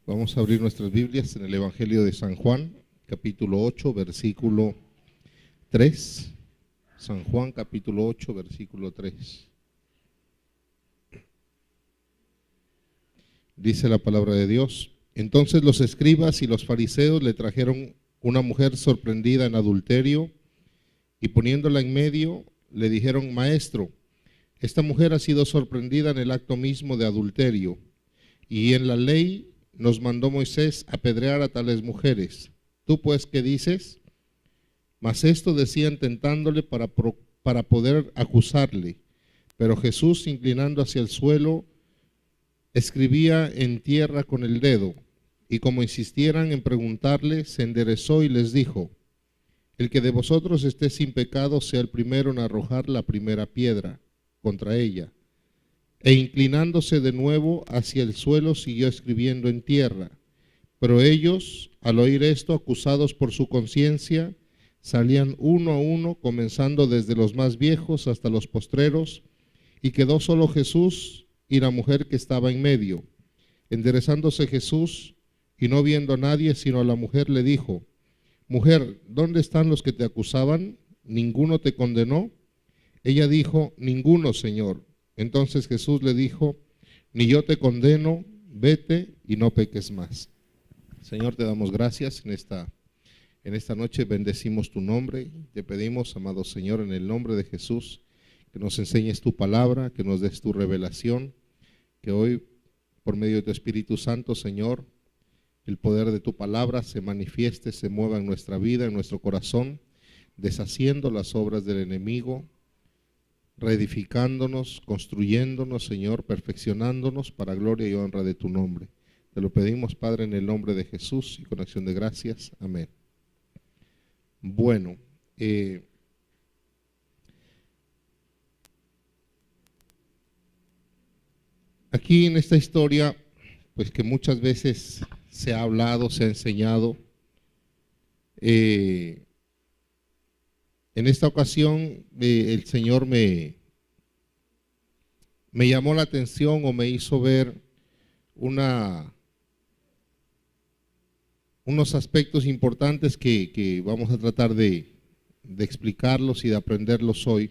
Vamos a abrir nuestras Biblias en el Evangelio de San Juan, capítulo 8, versículo 3. San Juan, capítulo 8, versículo 3. Dice la palabra de Dios: Entonces los escribas y los fariseos le trajeron una mujer sorprendida en adulterio, y poniéndola en medio, le dijeron: Maestro, esta mujer ha sido sorprendida en el acto mismo de adulterio, y en la ley nos mandó Moisés apedrear a tales mujeres. ¿Tú pues qué dices? Mas esto decían tentándole para poder acusarle. Pero Jesús, inclinando hacia el suelo, escribía en tierra con el dedo, y como insistieran en preguntarle, se enderezó y les dijo: El que de vosotros esté sin pecado sea el primero en arrojar la primera piedra contra ella. E inclinándose de nuevo hacia el suelo, siguió escribiendo en tierra. Pero ellos, al oír esto, acusados por su conciencia, salían uno a uno, comenzando desde los más viejos hasta los postreros, y quedó solo Jesús y la mujer que estaba en medio. Enderezándose Jesús, y no viendo a nadie sino a la mujer, le dijo: Mujer, ¿dónde están los que te acusaban? ¿Ninguno te condenó? Ella dijo: Ninguno, Señor. Entonces Jesús le dijo: Ni yo te condeno, vete y no peques más. Señor, te damos gracias en esta noche, bendecimos tu nombre. Te pedimos, amado Señor, en el nombre de Jesús, que nos enseñes tu palabra, que nos des tu revelación, que hoy, por medio de tu Espíritu Santo, Señor, el poder de tu palabra se manifieste, se mueva en nuestra vida, en nuestro corazón, deshaciendo las obras del enemigo, reedificándonos, construyéndonos, Señor, perfeccionándonos para gloria y honra de tu nombre. Te lo pedimos, Padre, en el nombre de Jesús y con acción de gracias. Amén. Bueno, aquí en esta historia, pues que muchas veces se ha hablado, se ha enseñado, en esta ocasión el Señor me llamó la atención o me hizo ver unos aspectos importantes que vamos a tratar de explicarlos y de aprenderlos hoy.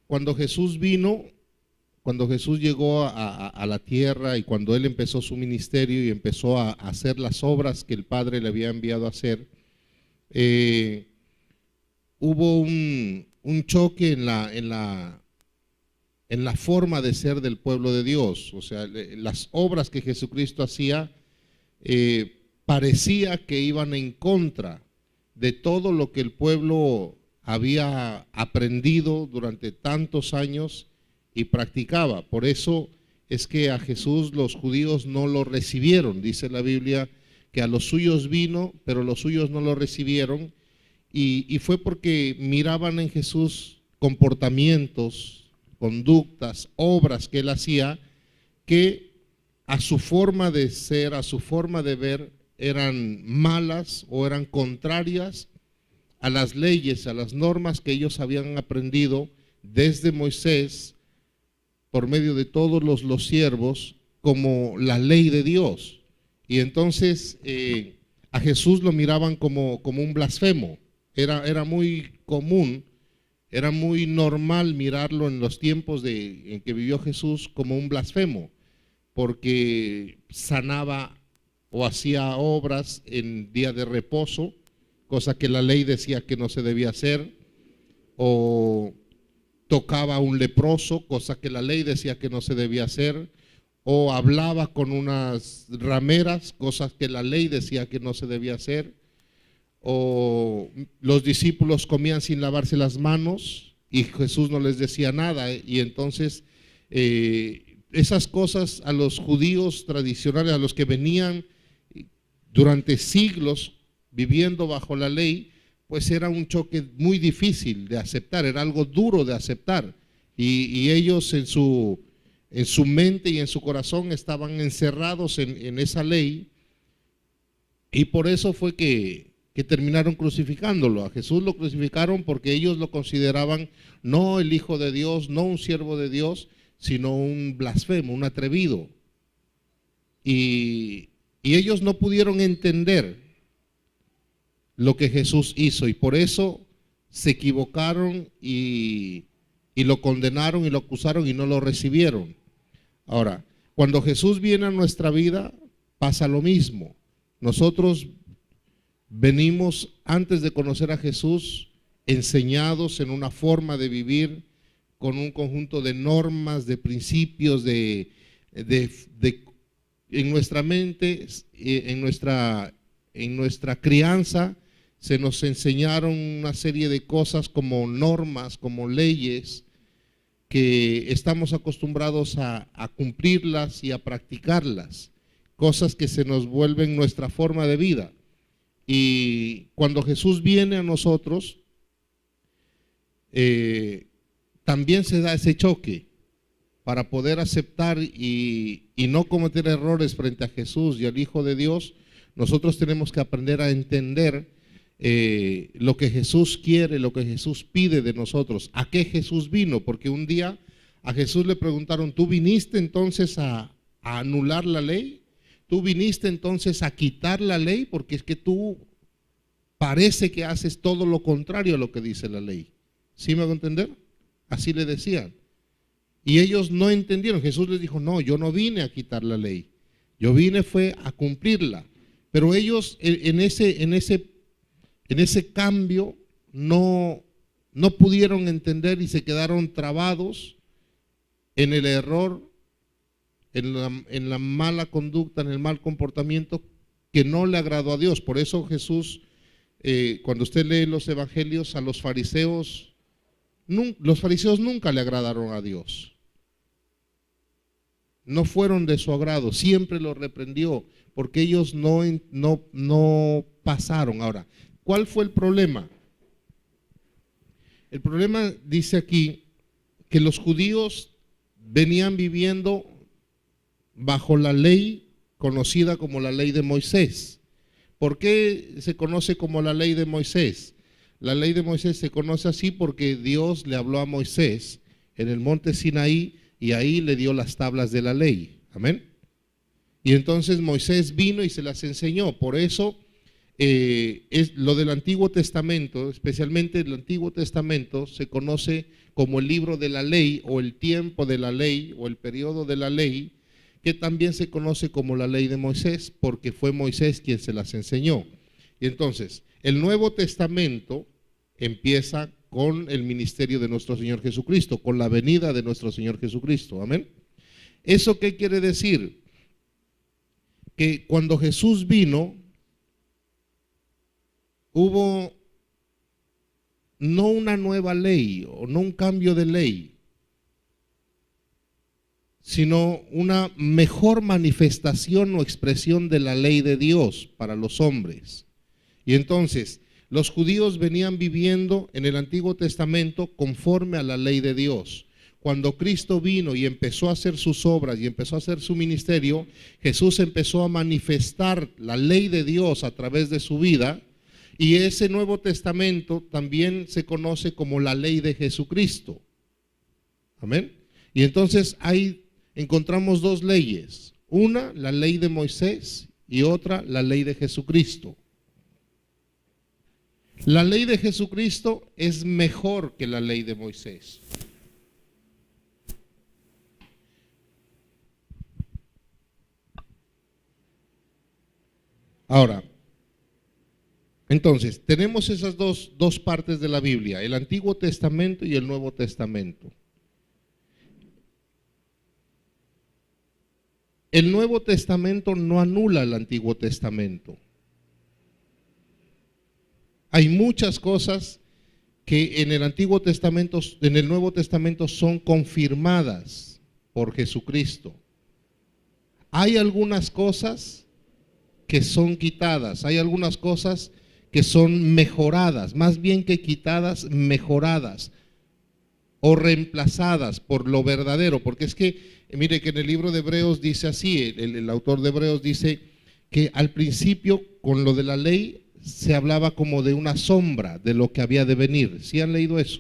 Cuando Jesús llegó a la tierra y cuando Él empezó su ministerio y empezó a hacer las obras que el Padre le había enviado a hacer, hubo un choque en la forma de ser del pueblo de Dios. O sea, las obras que Jesucristo hacía parecía que iban en contra de todo lo que el pueblo había aprendido durante tantos años y practicaba. Por eso es que a Jesús los judíos no lo recibieron. Dice la Biblia que a los suyos vino, pero los suyos no lo recibieron, y fue porque miraban en Jesús comportamientos, conductas, obras que Él hacía, que a su forma de ser, a su forma de ver, eran malas o eran contrarias a las leyes, a las normas que ellos habían aprendido desde Moisés, por medio de todos los siervos, como la ley de Dios. Y entonces a Jesús lo miraban como un blasfemo. Era muy común, era muy normal mirarlo en los tiempos en que vivió Jesús como un blasfemo, porque sanaba o hacía obras en día de reposo, cosa que la ley decía que no se debía hacer, o tocaba a un leproso, cosa que la ley decía que no se debía hacer, o hablaba con unas rameras, cosas que la ley decía que no se debía hacer, o los discípulos comían sin lavarse las manos y Jesús no les decía nada. Y entonces esas cosas a los judíos tradicionales, a los que venían durante siglos viviendo bajo la ley, pues era un choque muy difícil de aceptar, era algo duro de aceptar, y ellos en su mente y en su corazón estaban encerrados en esa ley, y por eso fue que terminaron crucificándolo. A Jesús lo crucificaron porque ellos lo consideraban no el Hijo de Dios, no un siervo de Dios, sino un blasfemo, un atrevido. y ellos no pudieron entender lo que Jesús hizo y por eso se equivocaron y lo condenaron y lo acusaron y no lo recibieron. Ahora, cuando Jesús viene a nuestra vida, pasa lo mismo. Nosotros venimos, antes de conocer a Jesús, enseñados en una forma de vivir, con un conjunto de normas, de principios, en nuestra mente, en nuestra crianza, se nos enseñaron una serie de cosas como normas, como leyes, que estamos acostumbrados a cumplirlas y a practicarlas, cosas que se nos vuelven nuestra forma de vida. Y cuando Jesús viene a nosotros, también se da ese choque para poder aceptar y no cometer errores frente a Jesús y al Hijo de Dios. Nosotros tenemos que aprender a entender lo que Jesús quiere, lo que Jesús pide de nosotros, a qué Jesús vino, porque un día a Jesús le preguntaron: ¿tú viniste entonces a anular la ley? ¿Tú viniste entonces a quitar la ley? Porque es que tú parece que haces todo lo contrario a lo que dice la ley. ¿Sí me hago entender? Así le decían. Y ellos no entendieron. Jesús les dijo: no, yo no vine a quitar la ley, yo vine fue a cumplirla. Pero ellos en ese cambio no pudieron entender y se quedaron trabados en el error, en la mala conducta, en el mal comportamiento que no le agradó a Dios. Por eso Jesús, cuando usted lee los evangelios, a los fariseos nunca le agradaron a Dios. No fueron de su agrado, siempre los reprendió, porque ellos no pasaron. Ahora, ¿cuál fue el problema? El problema dice aquí que los judíos venían viviendo bajo la ley conocida como la ley de Moisés. ¿Por qué se conoce como la ley de Moisés? La ley de Moisés se conoce así porque Dios le habló a Moisés en el monte Sinaí y ahí le dio las tablas de la ley. Amén. Y entonces Moisés vino y se las enseñó. Por eso es lo del Antiguo Testamento, especialmente el Antiguo Testamento, se conoce como el libro de la ley o el tiempo de la ley o el periodo de la ley, que también se conoce como la ley de Moisés, porque fue Moisés quien se las enseñó. Y entonces, el Nuevo Testamento empieza con el ministerio de nuestro Señor Jesucristo, con la venida de nuestro Señor Jesucristo. Amén. ¿Eso qué quiere decir? Que cuando Jesús vino, hubo no una nueva ley o no un cambio de ley, sino una mejor manifestación o expresión de la ley de Dios para los hombres. Y entonces, los judíos venían viviendo en el Antiguo Testamento conforme a la ley de Dios. Cuando Cristo vino y empezó a hacer sus obras y empezó a hacer su ministerio, Jesús empezó a manifestar la ley de Dios a través de su vida, y ese Nuevo Testamento también se conoce como la ley de Jesucristo. Amén. Y entonces ahí encontramos dos leyes, una la ley de Moisés y otra la ley de Jesucristo. La ley de Jesucristo es mejor que la ley de Moisés. Ahora, entonces, tenemos esas dos partes de la Biblia, el Antiguo Testamento y el Nuevo Testamento. El Nuevo Testamento no anula el Antiguo Testamento. Hay muchas cosas que en el Antiguo Testamento, en el Nuevo Testamento son confirmadas por Jesucristo. Hay algunas cosas que son quitadas, hay algunas cosas que son mejoradas, más bien que quitadas, mejoradas o reemplazadas por lo verdadero, porque es que, mire que en el libro de Hebreos dice así, el autor de Hebreos dice que al principio con lo de la ley se hablaba como de una sombra de lo que había de venir. ¿Sí han leído eso?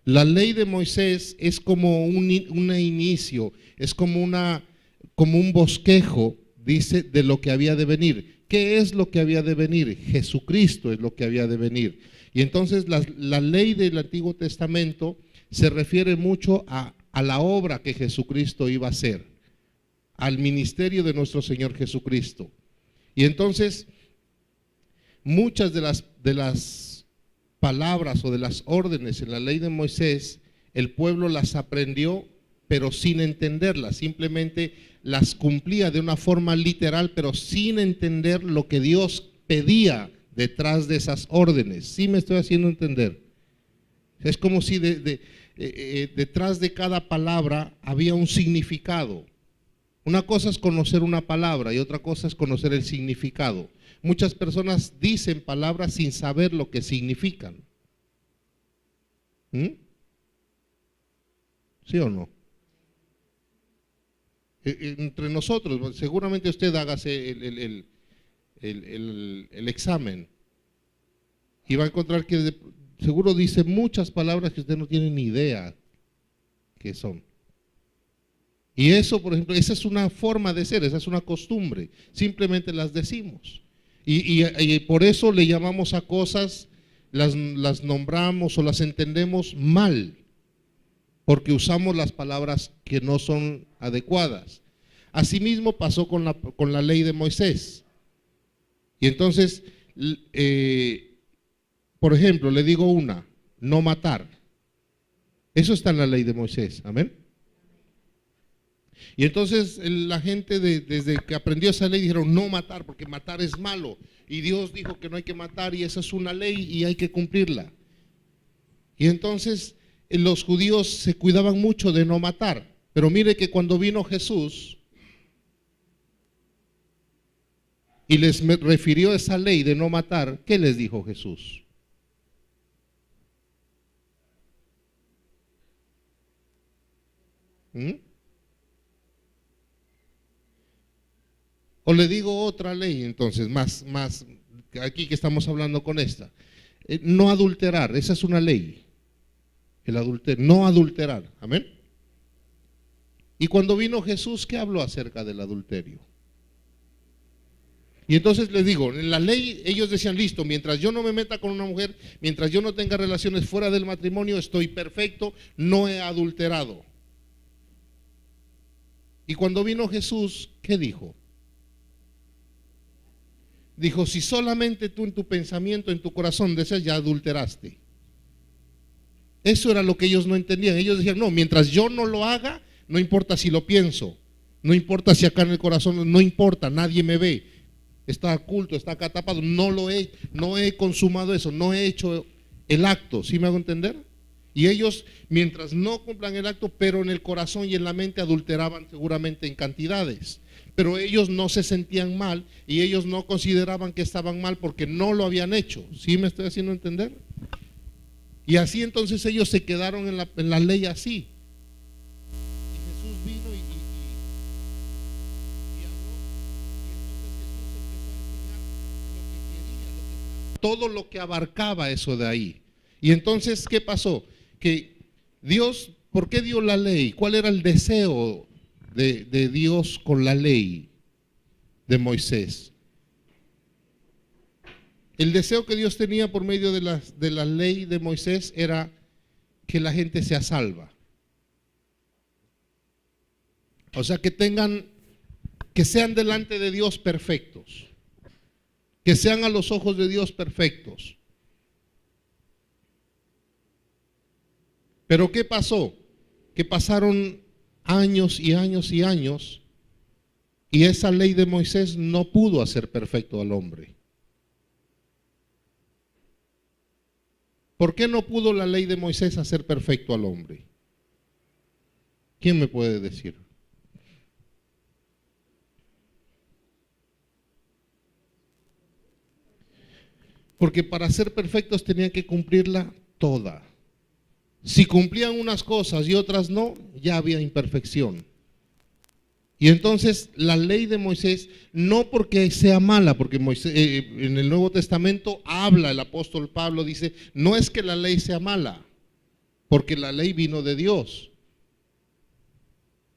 La ley de Moisés es como un inicio, es como un bosquejo dice de lo que había de venir. ¿Qué es lo que había de venir? Jesucristo es lo que había de venir. Y entonces la ley del Antiguo Testamento se refiere mucho a la obra que Jesucristo iba a hacer, al ministerio de nuestro Señor Jesucristo. Y entonces muchas de las palabras o de las órdenes en la ley de Moisés, el pueblo las aprendió, pero sin entenderlas, simplemente las cumplía de una forma literal, pero sin entender lo que Dios pedía detrás de esas órdenes. ¿Sí me estoy haciendo entender? Es como si detrás de cada palabra había un significado. Una cosa es conocer una palabra y otra cosa es conocer el significado. Muchas personas dicen palabras sin saber lo que significan. ¿Sí o no? Entre nosotros, seguramente usted hágase el examen y va a encontrar que seguro dice muchas palabras que usted no tiene ni idea qué son. Y eso, por ejemplo, esa es una forma de ser, esa es una costumbre, simplemente las decimos. Y por eso le llamamos a cosas, las nombramos o las entendemos mal, porque usamos las palabras que no son adecuadas. Asimismo pasó con la ley de Moisés. Y entonces, por ejemplo, le digo una, no matar. Eso está en la ley de Moisés, amén. Y entonces la gente desde que aprendió esa ley dijeron no matar, porque matar es malo. Y Dios dijo que no hay que matar y esa es una ley y hay que cumplirla. Y entonces los judíos se cuidaban mucho de no matar. Pero mire que cuando vino Jesús y les refirió esa ley de no matar, ¿qué les dijo Jesús? O le digo otra ley entonces, más aquí que estamos hablando con esta. No adulterar, esa es una ley. El adulterio, no adulterar, amén. Y cuando vino Jesús, ¿qué habló acerca del adulterio? Y entonces les digo, en la ley ellos decían, listo, mientras yo no me meta con una mujer, mientras yo no tenga relaciones fuera del matrimonio, estoy perfecto, no he adulterado. Y cuando vino Jesús, ¿qué dijo? Dijo, si solamente tú en tu pensamiento, en tu corazón deseas, ya adulteraste. Eso era lo que ellos no entendían. Ellos decían, no, mientras yo no lo haga, no importa si lo pienso, no importa si acá en el corazón, no importa, nadie me ve. Está oculto, está acá tapado, no he consumado eso, no he hecho el acto, ¿sí me hago entender? Y ellos, mientras no cumplan el acto, pero en el corazón y en la mente adulteraban seguramente en cantidades. Pero ellos no se sentían mal y ellos no consideraban que estaban mal porque no lo habían hecho. ¿Sí me estoy haciendo entender? Y así entonces ellos se quedaron en la ley así. Y Jesús vino y habló. Y entonces Jesús empezó a enseñar lo que quería, todo lo que abarcaba eso de ahí. Y entonces, ¿qué pasó? Que Dios, ¿por qué dio la ley? ¿Cuál era el deseo de Dios con la ley de Moisés? El deseo que Dios tenía por medio de la ley de Moisés era que la gente sea salva. O sea, que sean delante de Dios perfectos, que sean a los ojos de Dios perfectos. Pero ¿qué pasó? Que pasaron años y años y años y esa ley de Moisés no pudo hacer perfecto al hombre. ¿Por qué no pudo la ley de Moisés hacer perfecto al hombre? ¿Quién me puede decir? Porque para ser perfectos tenían que cumplirla toda. Si cumplían unas cosas y otras no, ya había imperfección. Y entonces la ley de Moisés, no porque sea mala, porque Moisés, en el Nuevo Testamento habla el apóstol Pablo, dice, no es que la ley sea mala, porque la ley vino de Dios.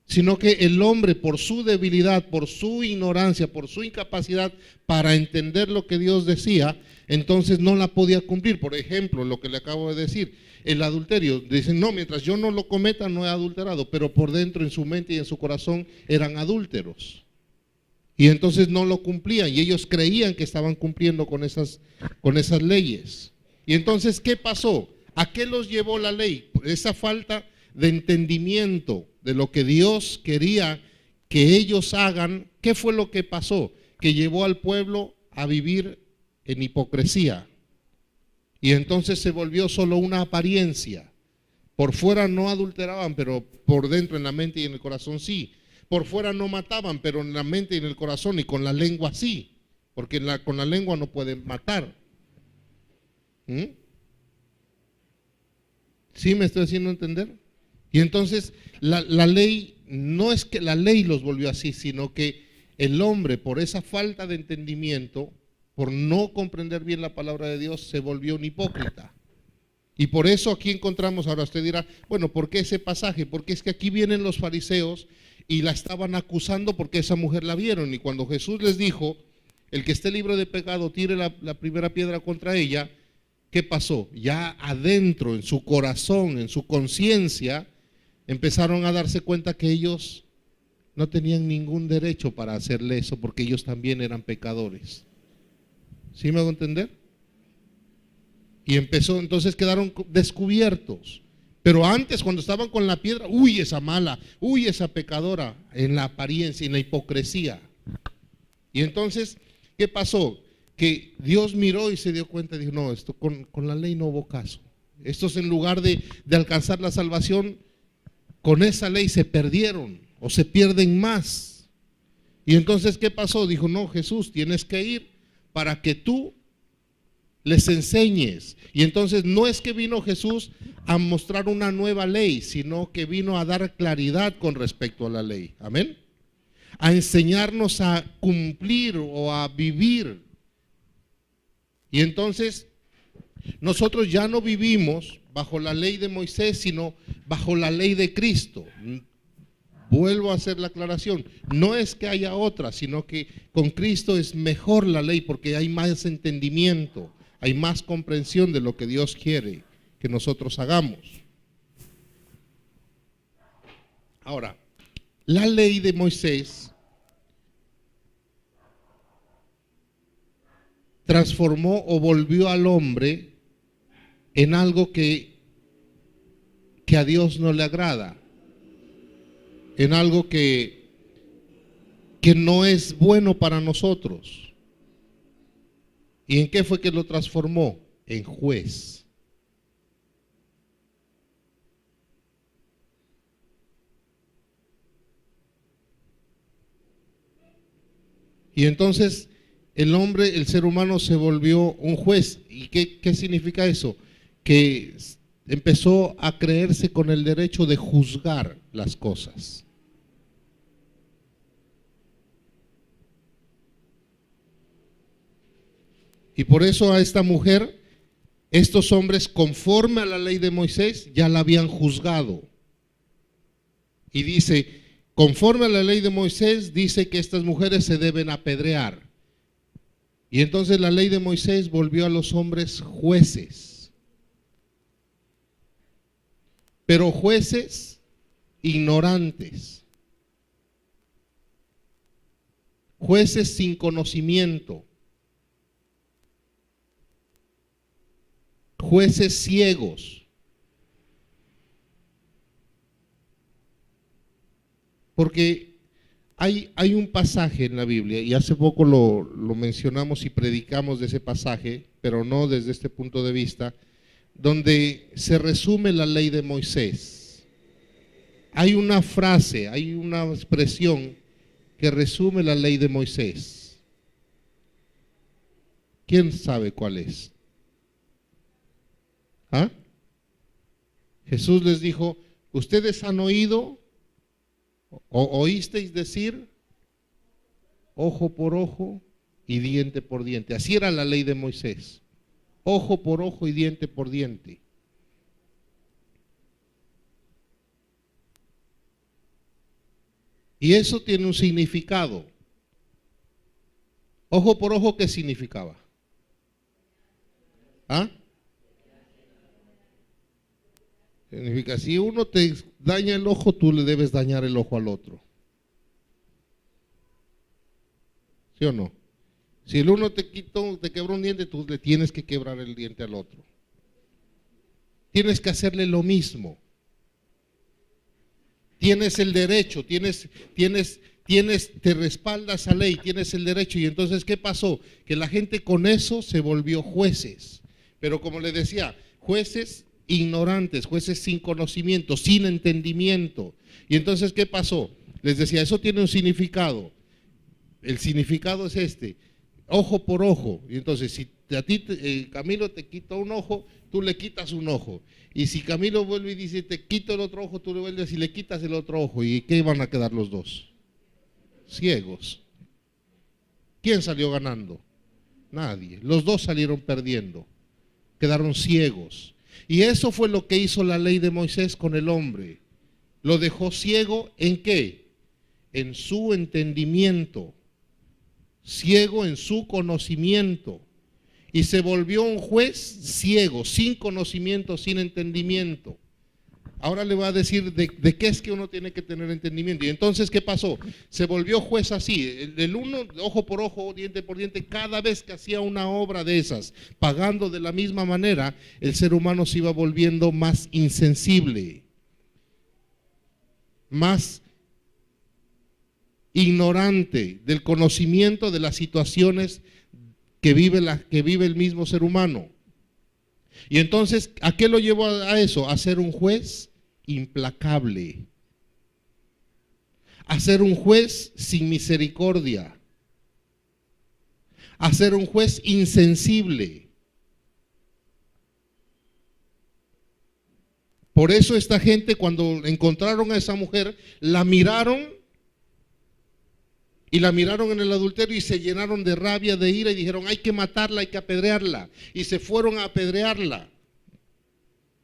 sino que el hombre, por su debilidad, por su ignorancia, por su incapacidad para entender lo que Dios decía, entonces no la podía cumplir. Por ejemplo, lo que le acabo de decir, el adulterio. Dicen, no, mientras yo no lo cometa, no he adulterado, pero por dentro, en su mente y en su corazón, eran adúlteros. Y entonces no lo cumplían, y ellos creían que estaban cumpliendo con esas leyes. Y entonces, ¿qué pasó? ¿A qué los llevó la ley? Esa falta de entendimiento de lo que Dios quería que ellos hagan. ¿Qué fue lo que pasó? Que llevó al pueblo a vivir en hipocresía. Y entonces se volvió solo una apariencia. Por fuera no adulteraban, pero por dentro, en la mente y en el corazón sí. Por fuera no mataban, pero en la mente y en el corazón y con la lengua sí. Porque con la lengua no pueden matar. ¿Sí me estoy haciendo entender? Y entonces la ley, no es que la ley los volvió así, sino que el hombre, por esa falta de entendimiento, por no comprender bien la palabra de Dios, se volvió un hipócrita. Y por eso aquí encontramos, ahora usted dirá, bueno, ¿por qué ese pasaje? Porque es que aquí vienen los fariseos y la estaban acusando porque esa mujer la vieron. Y cuando Jesús les dijo, el que esté libre de pecado, tire la primera piedra contra ella, ¿qué pasó? Ya adentro, en su corazón, en su conciencia, empezaron a darse cuenta que ellos no tenían ningún derecho para hacerle eso, porque ellos también eran pecadores. ¿Sí me hago entender? Y entonces quedaron descubiertos. Pero antes, cuando estaban con la piedra, uy, esa mala, uy, esa pecadora, en la apariencia, en la hipocresía. Y entonces, ¿qué pasó? Que Dios miró y se dio cuenta y dijo, no, esto con la ley no hubo caso. Estos, en lugar de alcanzar la salvación, con esa ley se perdieron o se pierden más. Y entonces, ¿qué pasó? Dijo, no, Jesús, tienes que ir para que tú les enseñes. Y entonces no es que vino Jesús a mostrar una nueva ley, sino que vino a dar claridad con respecto a la ley. Amén. A enseñarnos a cumplir o a vivir. Y entonces nosotros ya no vivimos bajo la ley de Moisés, sino bajo la ley de Cristo. Vuelvo a hacer la aclaración, no es que haya otra, sino que con Cristo es mejor la ley porque hay más entendimiento, hay más comprensión de lo que Dios quiere que nosotros hagamos. Ahora, la ley de Moisés transformó o volvió al hombre en algo que a Dios no le agrada, en algo que no es bueno para nosotros. ¿Y en qué fue que lo transformó? En juez. Y entonces el hombre, el ser humano, se volvió un juez. ¿Y qué significa eso? Que empezó a creerse con el derecho de juzgar las cosas. Y por eso a esta mujer, estos hombres, conforme a la ley de Moisés, ya la habían juzgado. Y dice, conforme a la ley de Moisés, dice que estas mujeres se deben apedrear. Y entonces la ley de Moisés volvió a los hombres jueces. Pero jueces ignorantes. Jueces sin conocimiento. Jueces ciegos. Porque hay un pasaje en la Biblia, y hace poco lo mencionamos y predicamos de ese pasaje, pero no desde este punto de vista, donde se resume la ley de Moisés. Hay una frase, hay una expresión que resume la ley de Moisés. ¿Quién sabe cuál es? ¿Ah? Jesús les dijo, ustedes han oído o oísteis decir ojo por ojo y diente por diente. Así era la ley de Moisés. Ojo por ojo y diente por diente. Y eso tiene un significado. Ojo por ojo, ¿qué significaba? ¿Ah? Significa, si uno te daña el ojo, tú le debes dañar el ojo al otro. ¿Sí o no? Si el uno te quebró un diente, tú le tienes que quebrar el diente al otro. Tienes que hacerle lo mismo. Tienes el derecho, te respalda esa ley, tienes el derecho. Y entonces, ¿qué pasó? Que la gente con eso se volvió jueces. Pero como le decía, jueces ignorantes, jueces sin conocimiento, sin entendimiento. Y entonces, ¿qué pasó? Les decía, eso tiene un significado. El significado es este: ojo por ojo. Y entonces, si a ti Camilo te quita un ojo, tú le quitas un ojo. Y si Camilo vuelve y dice, te quito el otro ojo, tú le vuelves y le quitas el otro ojo. ¿Y qué van a quedar los dos? Ciegos. ¿Quién salió ganando? Nadie. Los dos salieron perdiendo. Quedaron ciegos. Y eso fue lo que hizo la ley de Moisés con el hombre. Lo dejó ciego, ¿en qué? En su entendimiento. Ciego en su conocimiento. Y se volvió un juez ciego, sin conocimiento, sin entendimiento. Ahora le va a decir de qué es que uno tiene que tener entendimiento. Y entonces, ¿qué pasó? Se volvió juez así. El uno, ojo por ojo, diente por diente, cada vez que hacía una obra de esas, pagando de la misma manera, el ser humano se iba volviendo más insensible, más ignorante del conocimiento de las situaciones que vive el mismo ser humano. Y entonces, ¿a qué lo llevó a eso? A ser un juez implacable, a ser un juez sin misericordia, a ser un juez insensible. Por eso esta gente, cuando encontraron a esa mujer, la miraron en el adulterio y se llenaron de rabia, de ira, y dijeron, hay que matarla, hay que apedrearla. Y se fueron a apedrearla.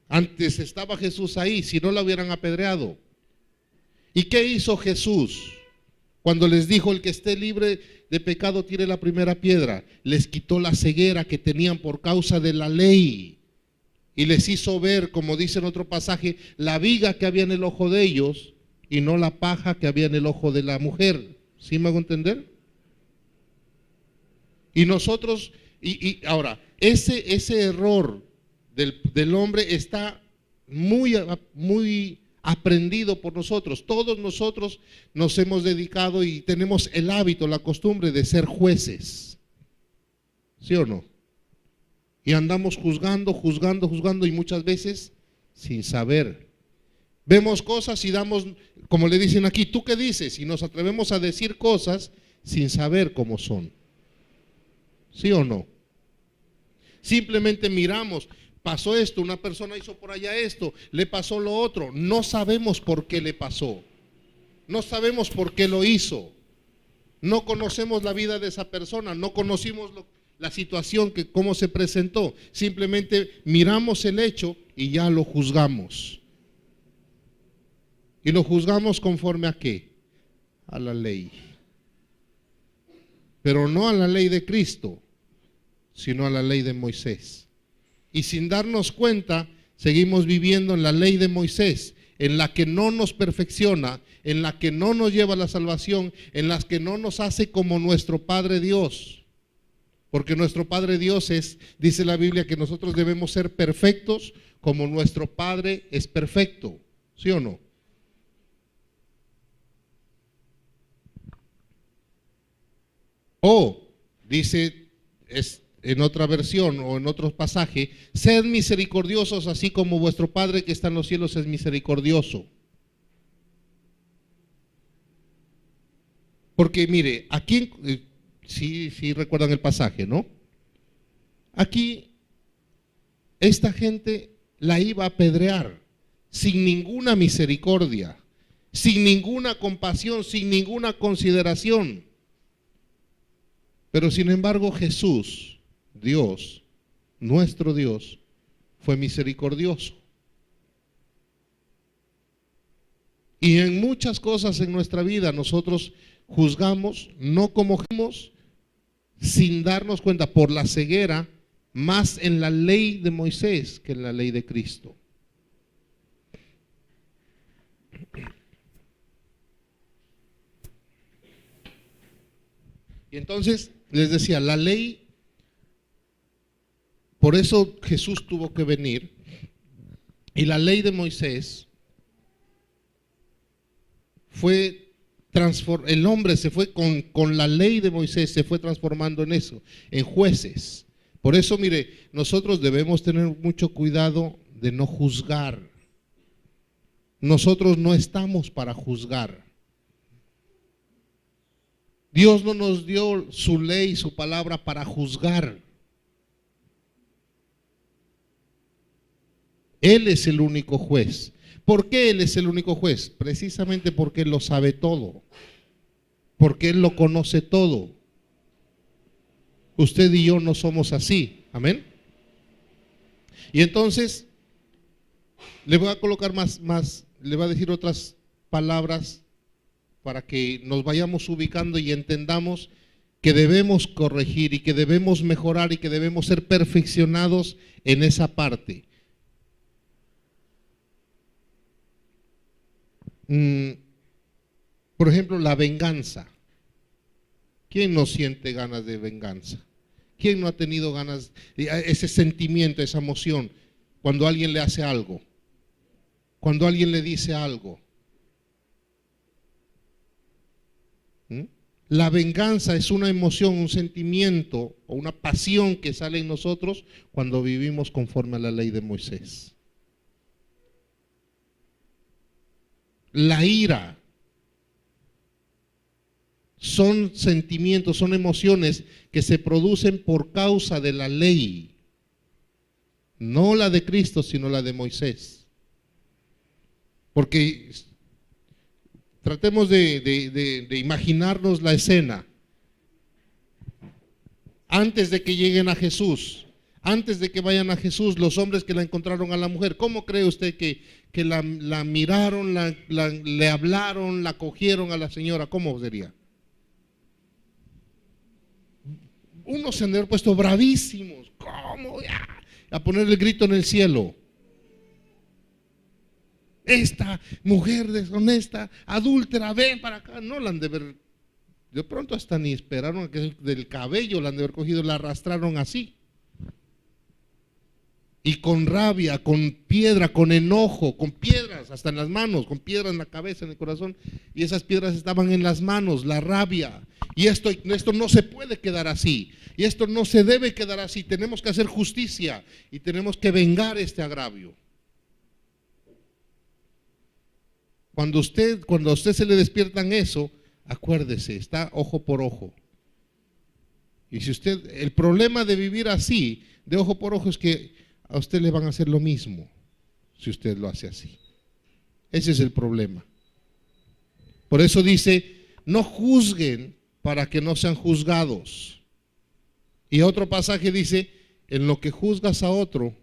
Antes estaba Jesús ahí, si no la hubieran apedreado. ¿Y qué hizo Jesús? Cuando les dijo, el que esté libre de pecado tire la primera piedra. Les quitó la ceguera que tenían por causa de la ley. Y les hizo ver, como dice en otro pasaje, la viga que había en el ojo de ellos y no la paja que había en el ojo de la mujer. ¿Sí me hago entender? Y nosotros, ahora, ese error del hombre está muy aprendido por nosotros. Todos nosotros nos hemos dedicado y tenemos el hábito, la costumbre de ser jueces. ¿Sí o no? Y andamos juzgando y muchas veces sin saber. Vemos cosas y damos, como le dicen aquí, ¿tú qué dices? Y nos atrevemos a decir cosas sin saber cómo son. ¿Sí o no? Simplemente miramos, pasó esto, una persona hizo por allá esto, le pasó lo otro. No sabemos por qué le pasó. No sabemos por qué lo hizo. No conocemos la vida de esa persona, no conocimos la situación, cómo se presentó. Simplemente miramos el hecho y ya lo juzgamos. ¿Y lo juzgamos conforme a qué? A la ley. Pero no a la ley de Cristo, sino a la ley de Moisés. Y sin darnos cuenta, seguimos viviendo en la ley de Moisés, en la que no nos perfecciona, en la que no nos lleva a la salvación, en las que no nos hace como nuestro Padre Dios. Porque nuestro Padre Dios dice la Biblia, que nosotros debemos ser perfectos como nuestro Padre es perfecto. ¿Sí o no? O dice en otra versión o en otro pasaje, sed misericordiosos así como vuestro Padre que está en los cielos es misericordioso. Porque mire, aquí, sí recuerdan el pasaje, ¿no? Aquí esta gente la iba a apedrear sin ninguna misericordia, sin ninguna compasión, sin ninguna consideración. Pero sin embargo Jesús, Dios, nuestro Dios, fue misericordioso. Y en muchas cosas en nuestra vida nosotros juzgamos, no como juzgamos, sin darnos cuenta, por la ceguera, más en la ley de Moisés que en la ley de Cristo. Y entonces les decía, la ley, por eso Jesús tuvo que venir, y la ley de Moisés fue el hombre se fue con la ley de Moisés, se fue transformando en eso, en jueces. Por eso, mire, nosotros debemos tener mucho cuidado de no juzgar. Nosotros no estamos para juzgar. Dios no nos dio su ley, su palabra para juzgar. Él es el único juez. ¿Por qué Él es el único juez? Precisamente porque Él lo sabe todo, porque Él lo conoce todo. Usted y yo no somos así, amén. Y entonces le voy a colocar le voy a decir otras palabras para que nos vayamos ubicando y entendamos que debemos corregir y que debemos mejorar y que debemos ser perfeccionados en esa parte. Por ejemplo, la venganza. ¿Quién no siente ganas de venganza? ¿Quién no ha tenido ganas, ese sentimiento, esa emoción, cuando alguien le hace algo? Cuando alguien le dice algo. La venganza es una emoción, un sentimiento o una pasión que sale en nosotros cuando vivimos conforme a la ley de Moisés. La ira son sentimientos, son emociones que se producen por causa de la ley, no la de Cristo, sino la de Moisés. Porque tratemos de imaginarnos la escena. Antes de que lleguen a Jesús, antes de que vayan a Jesús, los hombres que la encontraron a la mujer, ¿cómo cree usted que la miraron, le hablaron, la cogieron a la señora? ¿Cómo sería? Unos se han de haber puesto bravísimos. ¿Cómo? A poner el grito en el cielo. Esta mujer deshonesta, adúltera, ven para acá. No la han de ver. De pronto hasta ni esperaron a que del cabello la han de haber cogido, la arrastraron así. Y con rabia, con piedra, con enojo, con piedras hasta en las manos, con piedras en la cabeza, en el corazón, y esas piedras estaban en las manos, la rabia. Y esto no se puede quedar así, y esto no se debe quedar así. Tenemos que hacer justicia y tenemos que vengar este agravio. Cuando a usted se le despiertan eso, acuérdese, está ojo por ojo. Y si el problema de vivir así, de ojo por ojo, es que a usted le van a hacer lo mismo si usted lo hace así. Ese es el problema. Por eso dice, no juzguen para que no sean juzgados. Y otro pasaje dice, en lo que juzgas a otro,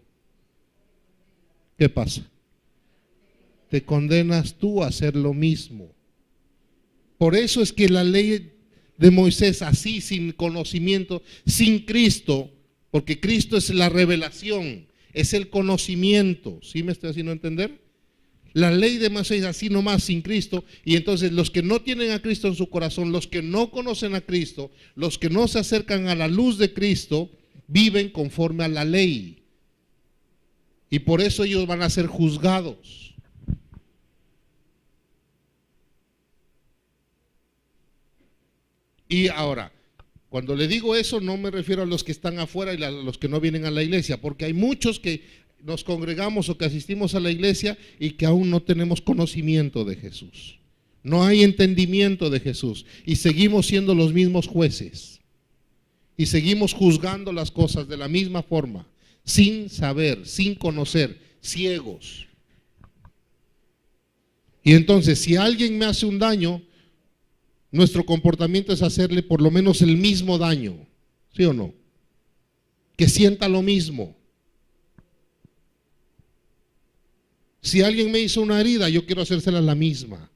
¿qué pasa? Te condenas tú a hacer lo mismo. Por eso es que la ley de Moisés, así, sin conocimiento, sin Cristo, porque Cristo es la revelación, es el conocimiento. ¿Sí me estoy haciendo entender? La ley de Moisés así nomás, sin Cristo. Y entonces los que no tienen a Cristo en su corazón, los que no conocen a Cristo, los que no se acercan a la luz de Cristo, viven conforme a la ley. Y por eso ellos van a ser juzgados. Y ahora, cuando le digo eso, no me refiero a los que están afuera y a los que no vienen a la iglesia, porque hay muchos que nos congregamos o que asistimos a la iglesia y que aún no tenemos conocimiento de Jesús. No hay entendimiento de Jesús y seguimos siendo los mismos jueces y seguimos juzgando las cosas de la misma forma, sin saber, sin conocer, ciegos. Y entonces, si alguien me hace un daño, nuestro comportamiento es hacerle por lo menos el mismo daño, ¿sí o no? Que sienta lo mismo. Si alguien me hizo una herida, yo quiero hacérsela la misma.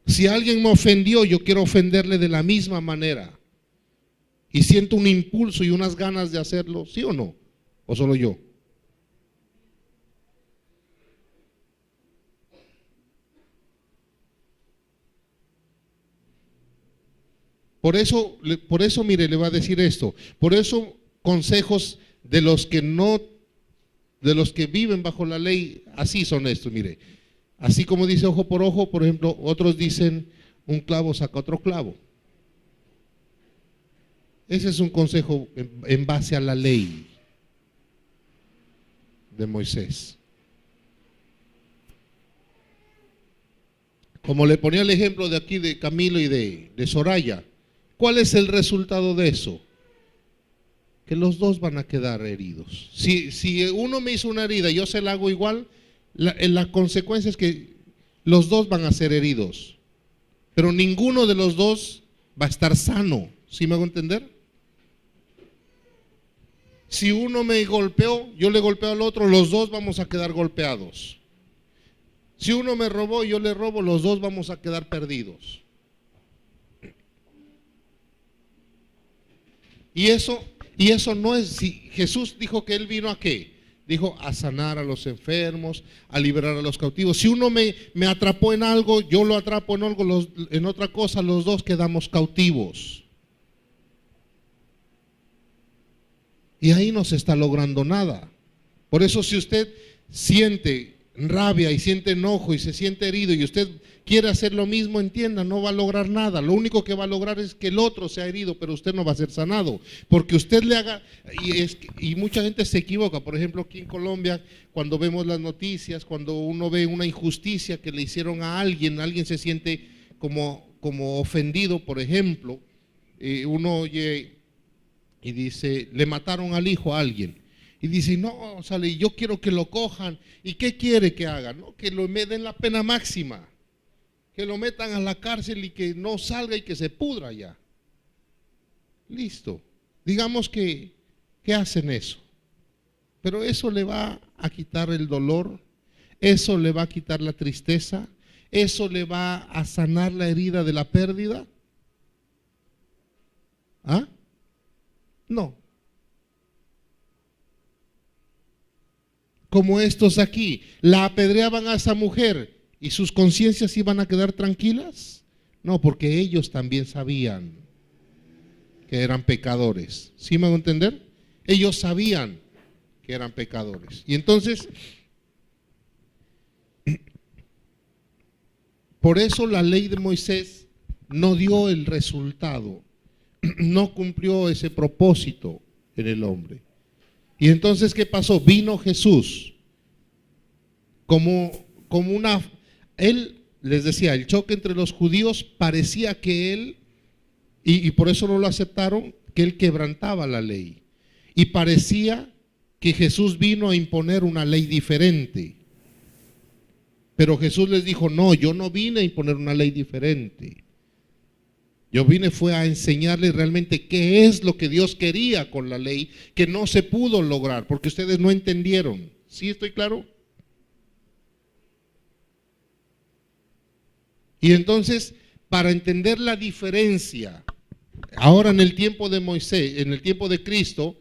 Si alguien me ofendió, yo quiero ofenderle de la misma manera. Y siento un impulso y unas ganas de hacerlo, ¿sí o no? ¿O solo yo? Por eso, mire, le va a decir esto. Por eso, consejos de los que no, de los que viven bajo la ley, así son estos, mire. Así como dice ojo por ojo, por ejemplo, otros dicen un clavo saca otro clavo. Ese es un consejo en base a la ley de Moisés. Como le ponía el ejemplo de aquí de Camilo y de Soraya, ¿cuál es el resultado de eso? Que los dos van a quedar heridos. Si uno me hizo una herida y yo se la hago igual, la consecuencia es que los dos van a ser heridos. Pero ninguno de los dos va a estar sano. ¿Sí me hago entender? Si uno me golpeó, yo le golpeo al otro, los dos vamos a quedar golpeados. Si uno me robó y yo le robo, los dos vamos a quedar perdidos. Y eso no es, si Jesús dijo que Él vino ¿a qué? Dijo a sanar a los enfermos, a liberar a los cautivos. Si uno me atrapó en algo, yo lo atrapo en algo, en otra cosa, los dos quedamos cautivos. Y ahí no se está logrando nada. Por eso si usted siente rabia y siente enojo y se siente herido y usted quiere hacer lo mismo, entienda, no va a lograr nada. Lo único que va a lograr es que el otro sea herido, pero usted no va a ser sanado. Porque usted le haga, y mucha gente se equivoca. Por ejemplo, aquí en Colombia, cuando vemos las noticias, cuando uno ve una injusticia que le hicieron a alguien se siente como ofendido, por ejemplo, uno oye y dice, le mataron al hijo a alguien. Y dice, no, sale, yo quiero que lo cojan. ¿Y qué quiere que hagan? No, que lo den la pena máxima, que lo metan a la cárcel y que no salga y que se pudra ya. Listo. Digamos que hacen eso. Pero eso le va a quitar el dolor, eso le va a quitar la tristeza, eso le va a sanar la herida de la pérdida. ¿Ah? No. Como estos aquí, la apedreaban a esa mujer y sus conciencias iban a quedar tranquilas. No, porque ellos también sabían que eran pecadores. ¿Sí me van a entender? Ellos sabían que eran pecadores. Y entonces, por eso la ley de Moisés no dio el resultado, no cumplió ese propósito en el hombre. Y entonces, ¿qué pasó? Vino Jesús como él les decía, el choque entre los judíos parecía que él, y por eso no lo aceptaron, que él quebrantaba la ley. Y parecía que Jesús vino a imponer una ley diferente. Pero Jesús les dijo, no, yo no vine a imponer una ley diferente. Yo vine fue a enseñarles realmente qué es lo que Dios quería con la ley, que no se pudo lograr, porque ustedes no entendieron. ¿Sí estoy claro? Y entonces, para entender la diferencia, ahora en el tiempo de Moisés, en el tiempo de Cristo,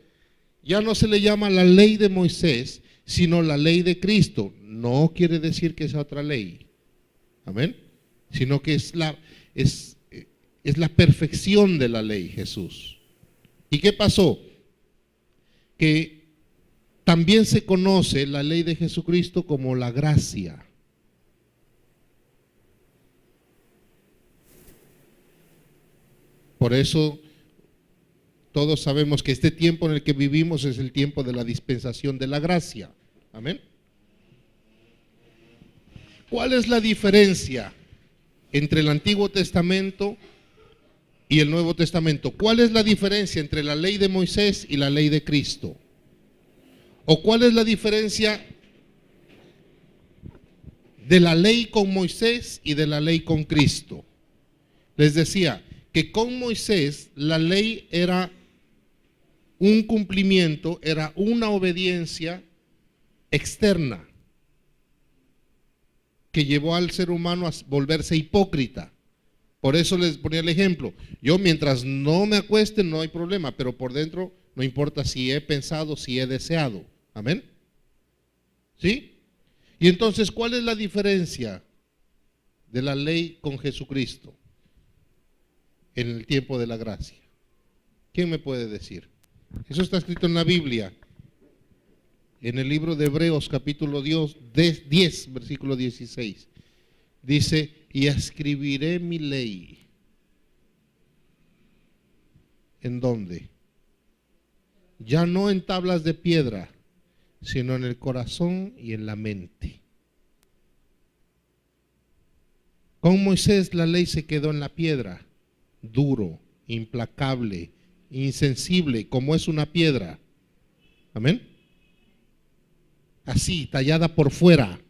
ya no se le llama la ley de Moisés, sino la ley de Cristo. No quiere decir que es otra ley. Amén. Sino que es la perfección de la ley, Jesús. ¿Y qué pasó? Que también se conoce la ley de Jesucristo como la gracia. Por eso todos sabemos que este tiempo en el que vivimos es el tiempo de la dispensación de la gracia. Amén. ¿Cuál es la diferencia entre el Antiguo Testamento y el Nuevo Testamento? ¿Cuál es la diferencia entre la ley de Moisés y la ley de Cristo? ¿O cuál es la diferencia de la ley con Moisés y de la ley con Cristo? Les decía que con Moisés la ley era un cumplimiento, era una obediencia externa que llevó al ser humano a volverse hipócrita. Por eso les ponía el ejemplo. Yo mientras no me acueste no hay problema, pero por dentro no importa si he pensado, si he deseado. Amén. ¿Sí? Y entonces, ¿cuál es la diferencia de la ley con Jesucristo en el tiempo de la gracia? ¿Quién me puede decir? Eso está escrito en la Biblia, en el libro de Hebreos capítulo 10, versículo 16. Dice, y escribiré mi ley. ¿En dónde? Ya no en tablas de piedra, sino en el corazón y en la mente. Con Moisés la ley se quedó en la piedra, duro, implacable, insensible, como es una piedra. Amén. Así, tallada por fuera.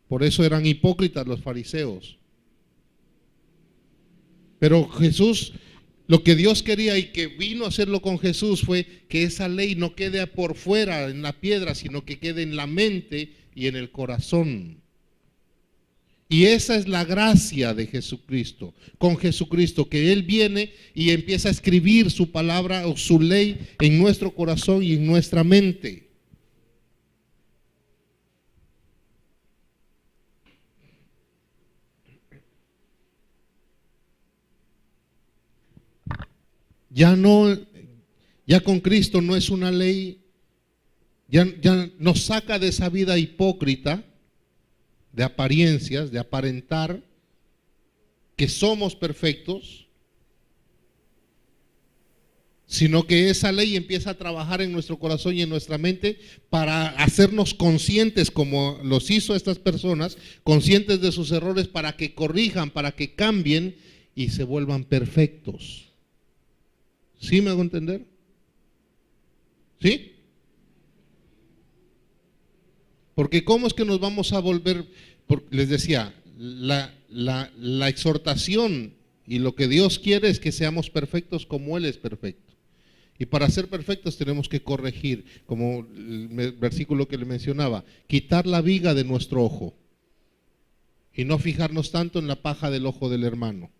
Por eso eran hipócritas los fariseos. Pero Jesús, lo que Dios quería y que vino a hacerlo con Jesús fue que esa ley no quede por fuera en la piedra, sino que quede en la mente y en el corazón. Y esa es la gracia de Jesucristo, con Jesucristo, que Él viene y empieza a escribir su palabra o su ley en nuestro corazón y en nuestra mente. Ya con Cristo no es una ley, ya nos saca de esa vida hipócrita, de apariencias, de aparentar que somos perfectos, sino que esa ley empieza a trabajar en nuestro corazón y en nuestra mente para hacernos conscientes, como los hizo estas personas, conscientes de sus errores, para que corrijan, para que cambien y se vuelvan perfectos. ¿Sí me hago entender? ¿Sí? Porque ¿cómo es que nos vamos a volver? Les decía, la exhortación y lo que Dios quiere es que seamos perfectos como Él es perfecto. Y para ser perfectos tenemos que corregir, como el versículo que le mencionaba, quitar la viga de nuestro ojo y no fijarnos tanto en la paja del ojo del hermano.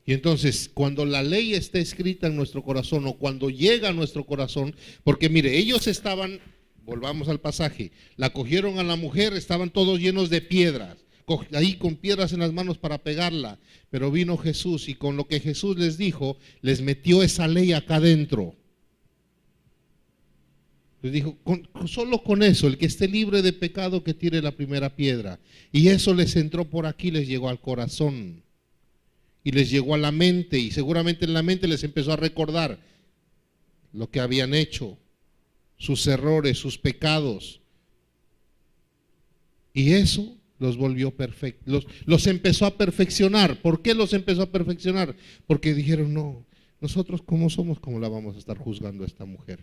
Y entonces, cuando la ley está escrita en nuestro corazón o cuando llega a nuestro corazón, porque mire, ellos estaban, volvamos al pasaje, la cogieron a la mujer, estaban todos llenos de piedras, ahí con piedras en las manos para pegarla, pero vino Jesús y con lo que Jesús les dijo, les metió esa ley acá adentro. Les dijo, solo con eso, el que esté libre de pecado que tire la primera piedra. Y eso les entró por aquí, les llegó al corazón. Y les llegó a la mente, y seguramente en la mente les empezó a recordar lo que habían hecho, sus errores, sus pecados. Y eso los volvió perfectos, los empezó a perfeccionar. ¿Por qué los empezó a perfeccionar? Porque dijeron, no, nosotros como somos, ¿cómo la vamos a estar juzgando a esta mujer?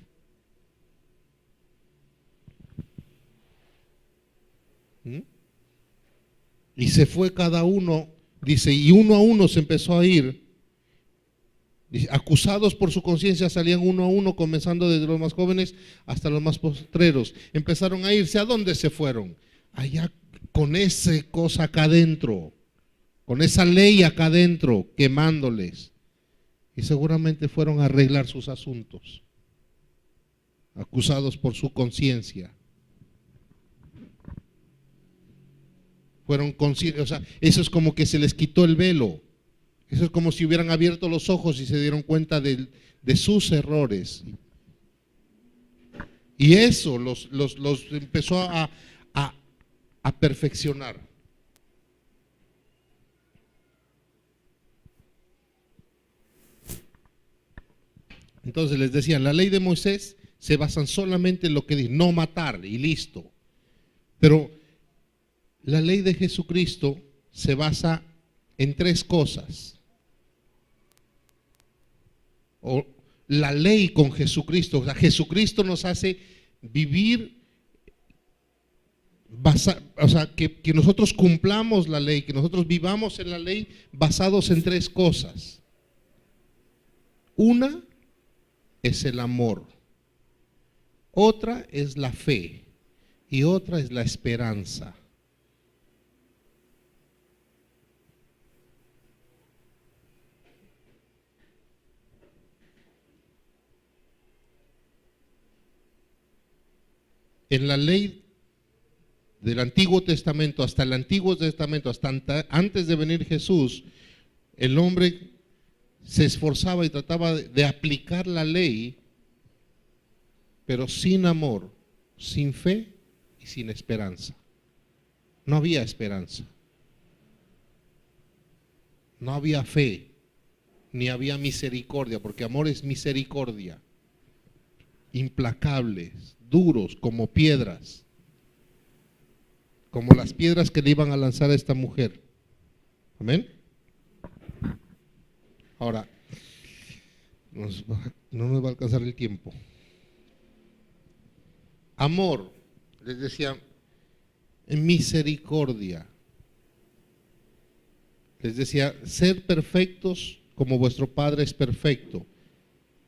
Y se fue cada uno. Dice, y uno a uno se empezó a ir. Dice, acusados por su conciencia salían uno a uno, comenzando desde los más jóvenes hasta los más postreros. Empezaron a irse. ¿A dónde se fueron? Allá con esa cosa acá adentro, con esa ley acá adentro, quemándoles. Y seguramente fueron a arreglar sus asuntos, acusados por su conciencia. Fueron conscientes, o sea, eso es como que se les quitó el velo. Eso es como si hubieran abierto los ojos y se dieron cuenta de sus errores. Y eso los empezó a perfeccionar. Entonces les decía, la ley de Moisés se basa solamente en lo que dice, no matar y listo. Pero la ley de Jesucristo se basa en tres cosas. O la ley con Jesucristo, o sea, Jesucristo nos hace vivir O sea, que nosotros cumplamos la ley, que nosotros vivamos en la ley basados en tres cosas. Una es el amor, otra es la fe y otra es la esperanza. En la ley del Antiguo Testamento, hasta el Antiguo Testamento, hasta antes de venir Jesús, el hombre se esforzaba y trataba de aplicar la ley, pero sin amor, sin fe y sin esperanza. No había esperanza, no había fe, ni había misericordia, porque amor es misericordia. Implacables, duros como piedras, como las piedras que le iban a lanzar a esta mujer. Amén. Ahora, no nos va a alcanzar el tiempo. Amor, les decía, misericordia. Les decía, ser perfectos como vuestro Padre es perfecto.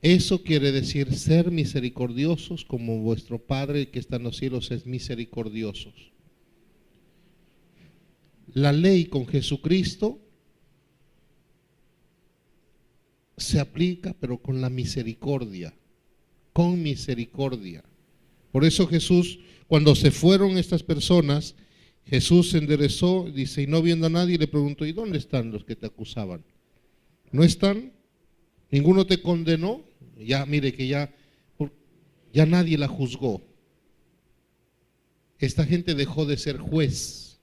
Eso quiere decir ser misericordiosos como vuestro Padre que está en los cielos es misericordiosos. La ley con Jesucristo se aplica, pero con la misericordia, con misericordia. Por eso Jesús, cuando se fueron estas personas, Jesús se enderezó, dice, y no viendo a nadie, le preguntó, ¿y dónde están los que te acusaban? ¿No están? ¿Ninguno te condenó? Ya, mire que ya nadie la juzgó. Esta gente dejó de ser juez.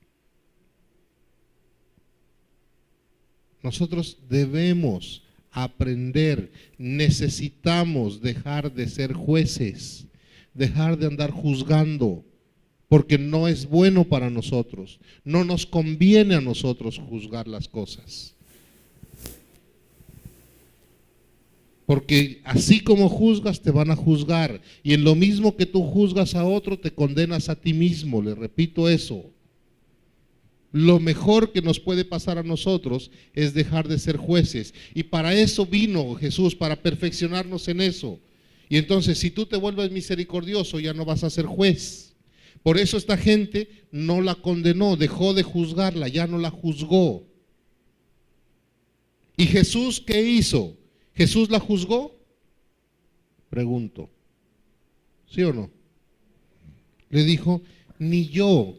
Nosotros debemos aprender, necesitamos dejar de ser jueces, dejar de andar juzgando, porque no es bueno para nosotros, no nos conviene a nosotros juzgar las cosas. Porque así como juzgas, te van a juzgar. Y en lo mismo que tú juzgas a otro, te condenas a ti mismo. Le repito eso. Lo mejor que nos puede pasar a nosotros es dejar de ser jueces. Y para eso vino Jesús, para perfeccionarnos en eso. Y entonces, si tú te vuelves misericordioso, ya no vas a ser juez. Por eso esta gente no la condenó, dejó de juzgarla, ya no la juzgó. ¿Y Jesús qué hizo? ¿Jesús la juzgó? Pregunto. ¿Sí o no? Le dijo, ni yo,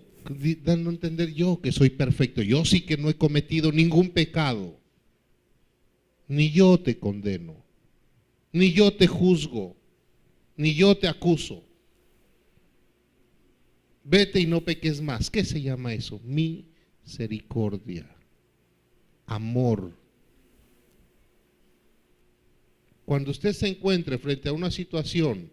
dando a entender yo que soy perfecto, yo sí que no he cometido ningún pecado, ni yo te condeno, ni yo te juzgo, ni yo te acuso. Vete y no peques más. ¿Qué se llama eso? Misericordia, amor. Cuando usted se encuentre frente a una situación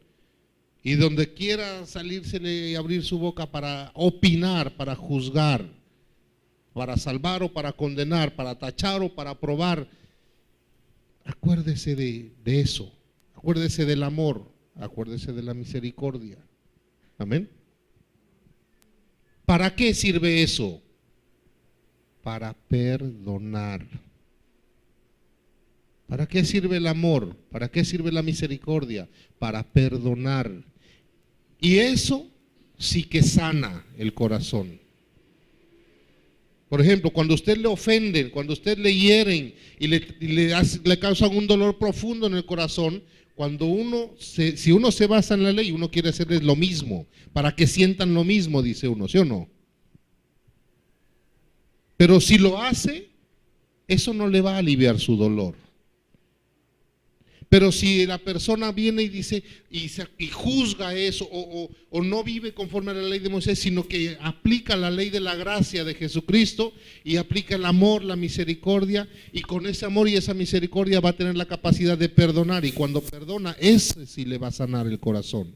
y donde quiera salírsele y abrir su boca para opinar, para juzgar, para salvar o para condenar, para tachar o para aprobar, acuérdese de eso, acuérdese del amor, acuérdese de la misericordia. Amén. ¿Para qué sirve eso? Para perdonar. ¿Para qué sirve el amor? ¿Para qué sirve la misericordia? Para perdonar. Y eso sí que sana el corazón. Por ejemplo, cuando usted le ofenden, cuando usted le hieren y le causan un dolor profundo en el corazón, si uno se basa en la ley, uno quiere hacerles lo mismo, para que sientan lo mismo, dice uno, ¿sí o no? Pero si lo hace, eso no le va a aliviar su dolor. Pero si la persona viene y dice y juzga eso o no vive conforme a la ley de Moisés, sino que aplica la ley de la gracia de Jesucristo y aplica el amor, la misericordia, y con ese amor y esa misericordia va a tener la capacidad de perdonar, y cuando perdona, ese sí le va a sanar el corazón.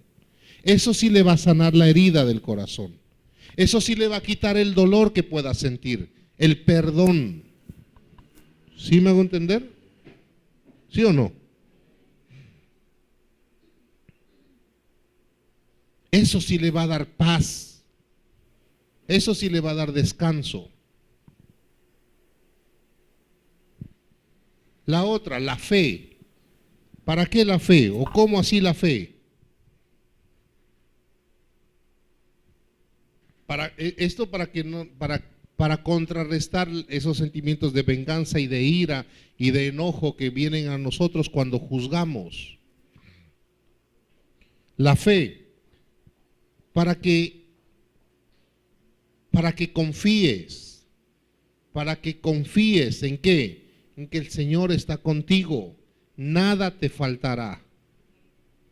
Eso sí le va a sanar la herida del corazón. Eso sí le va a quitar el dolor que pueda sentir, el perdón. ¿Sí me hago entender? ¿Sí o no? Eso sí le va a dar paz. Eso sí le va a dar descanso. La otra, la fe. ¿Para qué la fe? ¿O cómo así la fe? Esto para que no, para contrarrestar esos sentimientos de venganza y de ira y de enojo que vienen a nosotros cuando juzgamos. La fe, para que confíes, ¿en qué? En que el Señor está contigo, nada te faltará.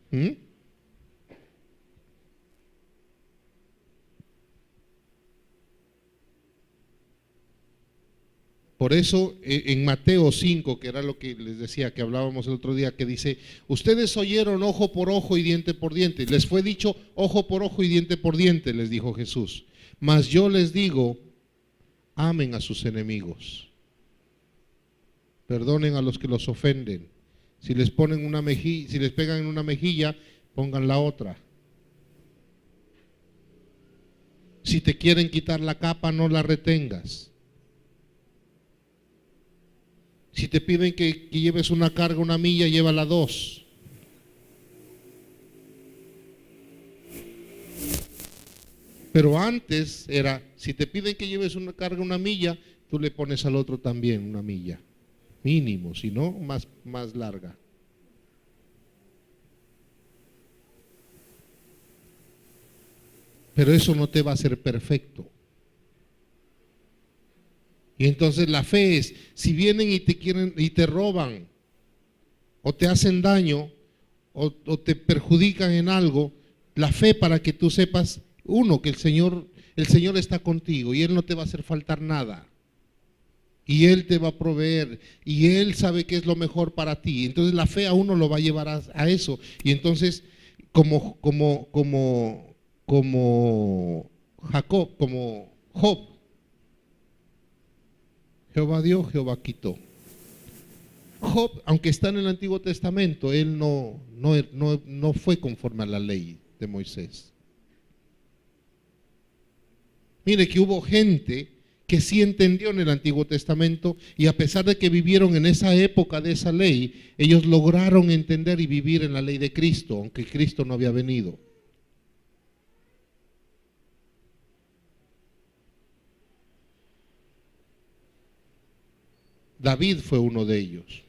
¿Mm? Por eso en Mateo 5, que era lo que les decía, que hablábamos el otro día, que dice, ustedes oyeron ojo por ojo y diente por diente. Les fue dicho ojo por ojo y diente por diente, les dijo Jesús. Mas yo les digo, amen a sus enemigos. Perdonen a los que los ofenden. Si les ponen una mejilla, si les pegan en una mejilla, pongan la otra. Si te quieren quitar la capa, no la retengas. Si te piden que lleves una carga, una milla, llévala 2. Pero antes era, si te piden que lleves una carga, una milla, tú le pones al otro también una milla. Mínimo, si no, más larga. Pero eso no te va a hacer perfecto. Y entonces la fe es, si vienen y te quieren y te roban, o te hacen daño, o te perjudican en algo, la fe para que tú sepas, uno, que el Señor está contigo y Él no te va a hacer faltar nada. Y Él te va a proveer, y Él sabe qué es lo mejor para ti. Entonces la fe a uno lo va a llevar a eso. Y entonces, como Jacob, como Job, Jehová dio, Jehová quitó. Job, aunque está en el Antiguo Testamento, él no fue conforme a la ley de Moisés. Mire que hubo gente que sí entendió en el Antiguo Testamento y a pesar de que vivieron en esa época de esa ley, ellos lograron entender y vivir en la ley de Cristo, aunque Cristo no había venido. David fue uno de ellos.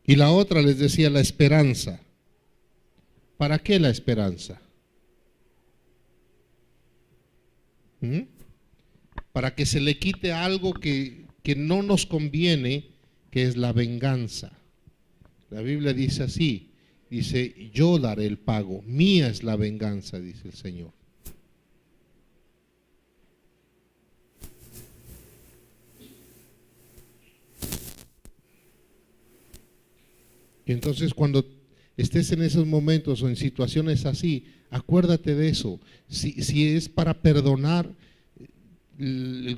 Y la otra les decía la esperanza. ¿Para qué la esperanza? Para que se le quite algo que no nos conviene, que es la venganza. La Biblia dice así, dice, yo daré el pago, mía es la venganza, dice el Señor. Y entonces cuando estés en esos momentos o en situaciones así, acuérdate de eso. Si es para perdonar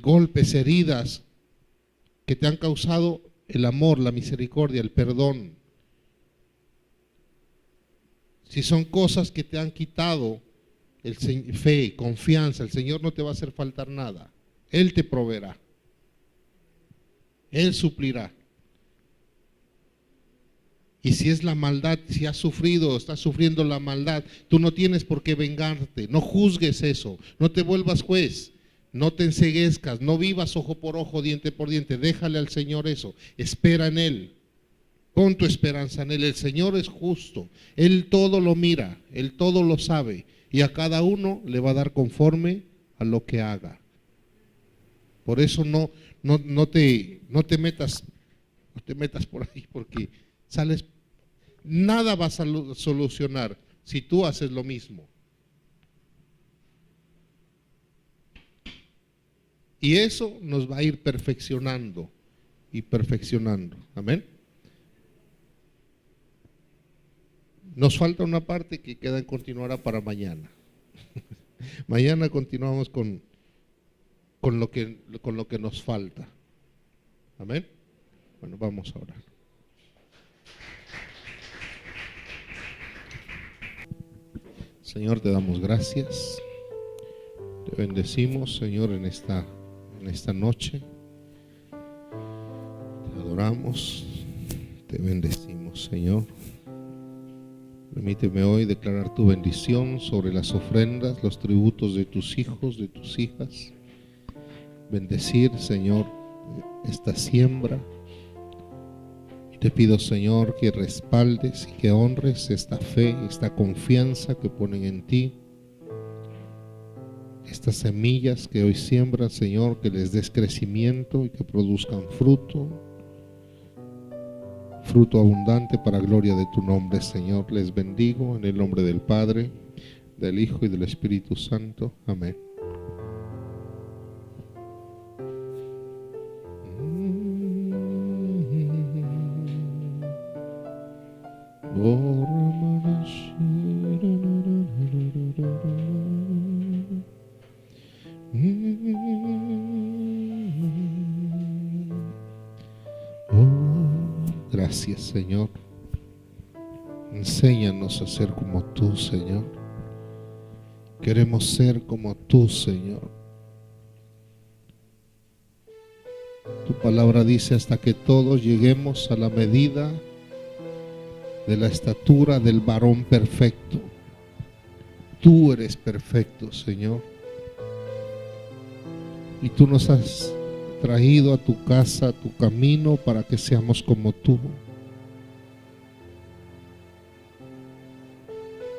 golpes, heridas que te han causado, el amor, la misericordia, el perdón. Si son cosas que te han quitado fe, confianza, el Señor no te va a hacer faltar nada. Él te proveerá. Él suplirá. Y si es la maldad, si has sufrido, estás sufriendo la maldad, tú no tienes por qué vengarte. No juzgues eso, no te vuelvas juez, no te enceguezcas, no vivas ojo por ojo, diente por diente. Déjale al Señor eso, espera en Él, pon tu esperanza en Él. El Señor es justo, Él todo lo mira, Él todo lo sabe y a cada uno le va a dar conforme a lo que haga. Por eso no te metas por ahí, porque nada vas a solucionar si tú haces lo mismo. Y eso nos va a ir perfeccionando y perfeccionando. Amén. Nos falta una parte que continuará para mañana. Mañana continuamos con lo que nos falta. Amén. Bueno, vamos a orar. Señor, te damos gracias. Te bendecimos, Señor, en esta noche. Te adoramos, te bendecimos, Señor. Permíteme hoy declarar tu bendición sobre las ofrendas, los tributos de tus hijos, de tus hijas. Bendecir, Señor, esta siembra. Te pido, Señor, que respaldes y que honres esta fe, esta confianza que ponen en ti. Estas semillas que hoy siembran, Señor, que les des crecimiento y que produzcan fruto abundante para gloria de tu nombre, Señor. Les bendigo en el nombre del Padre, del Hijo y del Espíritu Santo. Amén. Gracias, Señor. Enséñanos a ser como tú, Señor. Queremos ser como tú, Señor. Tu palabra dice: hasta que todos lleguemos a la medida de la estatura del varón perfecto. Tú eres perfecto, Señor. Y tú nos has traído a tu casa, a tu camino, para que seamos como tú.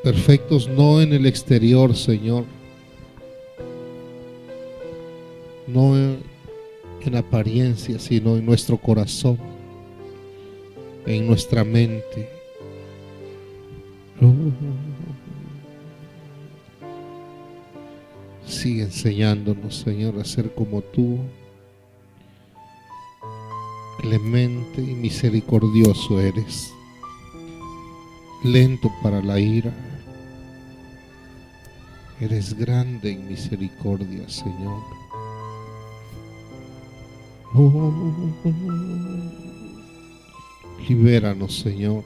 Perfectos no en el exterior, Señor, no en apariencia, sino en nuestro corazón, en nuestra mente. Sigue enseñándonos, Señor, a ser como tú, clemente y misericordioso eres, lento para la ira. Eres grande en misericordia, Señor. Libéranos, Señor.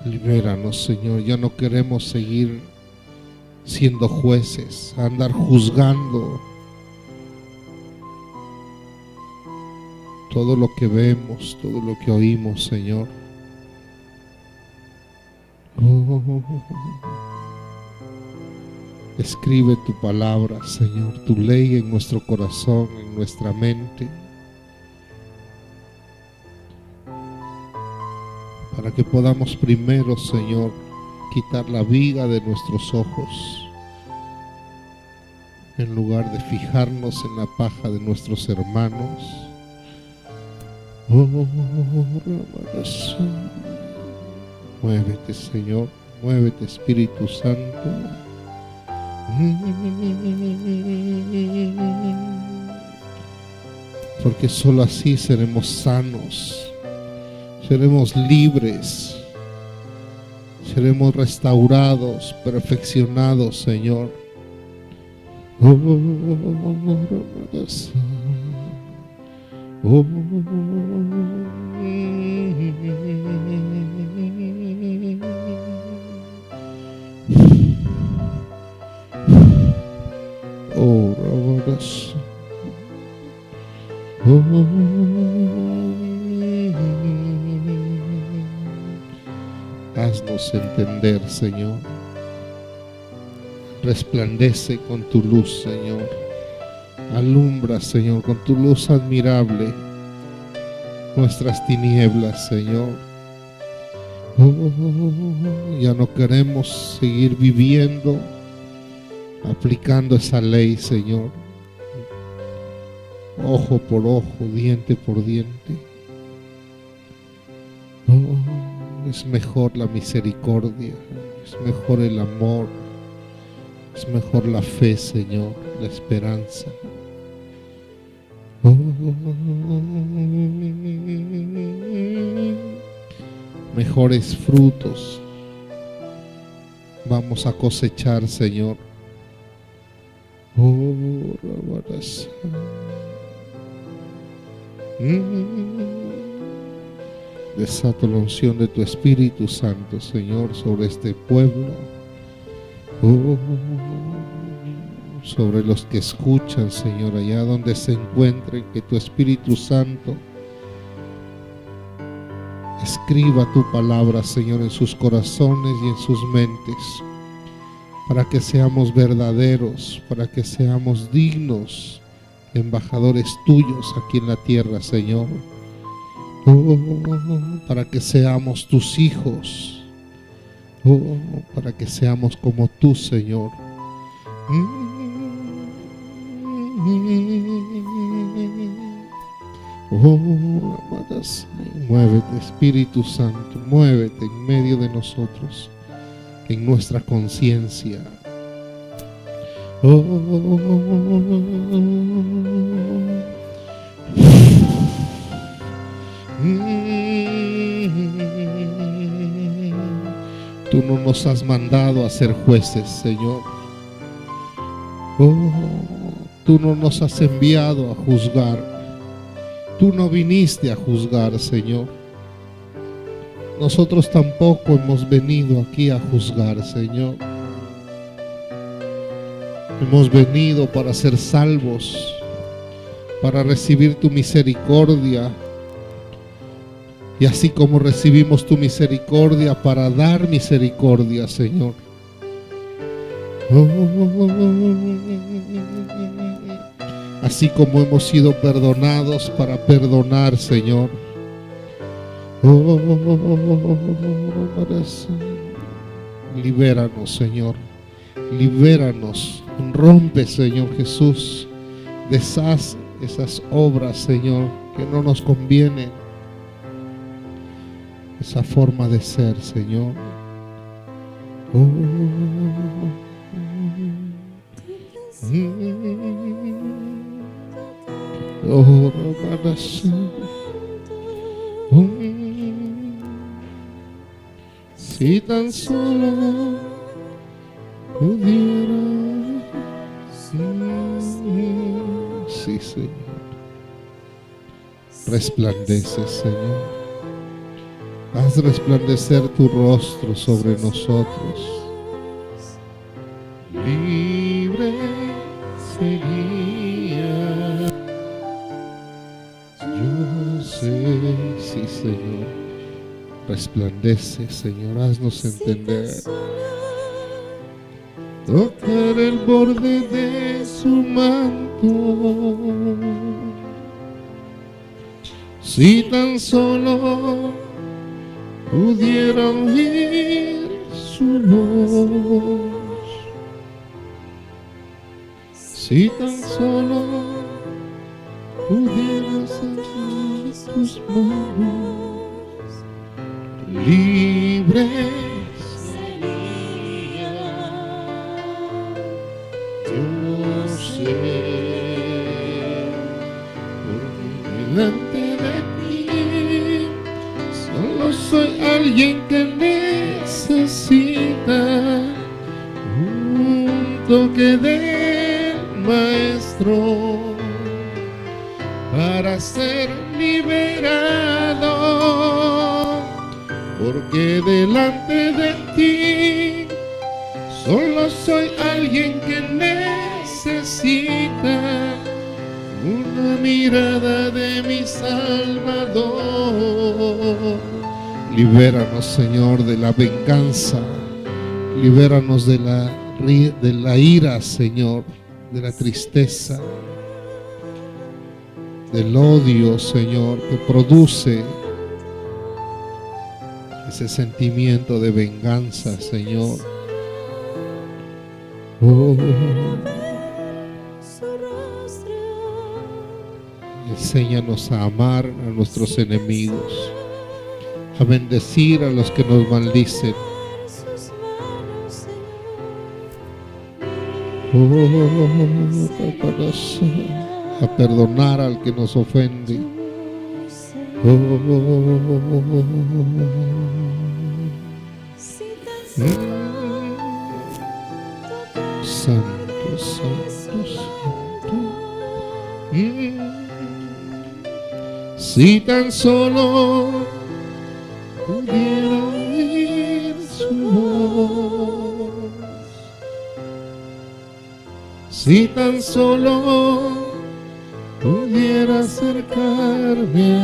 Libéranos, Señor. Ya no queremos seguir siendo jueces, andar juzgando todo lo que vemos, todo lo que oímos, Señor. Escribe tu palabra, Señor, tu ley en nuestro corazón, en nuestra mente, para que podamos primero, Señor, quitar la viga de nuestros ojos, en lugar de fijarnos en la paja de nuestros hermanos. Muévete, Señor, muévete, Espíritu Santo. Porque solo así seremos sanos, seremos libres, seremos restaurados, perfeccionados, Señor. Haznos entender, Señor. Resplandece con tu luz, Señor. Alumbra, Señor, con tu luz admirable nuestras tinieblas, Señor. Ya no queremos seguir viviendo aplicando esa ley, Señor, ojo por ojo, diente por diente. Es mejor la misericordia, es mejor el amor, es mejor la fe, Señor, la esperanza. mejores frutos vamos a cosechar, Señor. Oh, Rabarasa. Desato la unción de tu Espíritu Santo, Señor, sobre este pueblo. Oh, sobre los que escuchan, Señor, allá donde se encuentren, que tu Espíritu Santo escriba tu palabra, Señor, en sus corazones y en sus mentes, para que seamos verdaderos, para que seamos dignos embajadores tuyos aquí en la tierra, Señor. Oh, para que seamos tus hijos. Oh, para que seamos como tú, Señor. Oh, amadas, muévete, Espíritu Santo, muévete en medio de nosotros, en nuestra conciencia. Oh, tú no nos has mandado a ser jueces, Señor. Oh, tú no nos has enviado a juzgar. Tú no viniste a juzgar, Señor. Nosotros tampoco hemos venido aquí a juzgar, Señor. Hemos venido para ser salvos, para recibir tu misericordia. Y así como recibimos tu misericordia, para dar misericordia, Señor. Así como hemos sido perdonados, para perdonar, Señor. Libéranos, Señor. Libéranos. Rompe, Señor Jesús. Deshaz esas obras, Señor, que no nos convienen. Esa forma de ser, Señor. Oh, si tan solo pudiera, sí, Señor, resplandece, Señor, haz resplandecer tu rostro sobre nosotros. Libre sería. Yo sé, sí, Señor, resplandece, Señor, haznos entender. Tocar el borde de su manto, si tan solo pudiera oír su voz, si tan solo pudiera sentir tus manos, libre sería. Yo sé, porque delante de ti solo soy alguien que necesita un toque del Maestro para ser liberado, porque delante de ti solo soy alguien que necesita una mirada de mi Salvador. Libéranos, Señor, de la venganza, libéranos de la ira, Señor, de la tristeza, del odio, Señor, que produce ese sentimiento de venganza, Señor. Oh, enséñanos a amar a nuestros enemigos, a bendecir a los que nos maldicen. A perdonar al que nos ofende. Santo, santo, santo. Si tan solo pudiera oír su voz, si tan solo pudiera acercarme,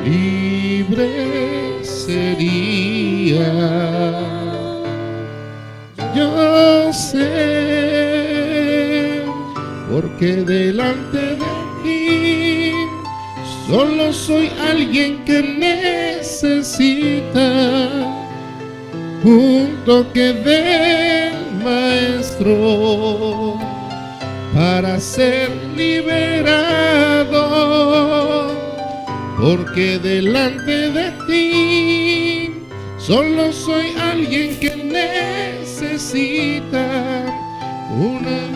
libre sería. Yo sé, porque delante de ti solo soy alguien que necesita un toque del Maestro para ser liberado, porque delante de ti solo soy alguien que necesita una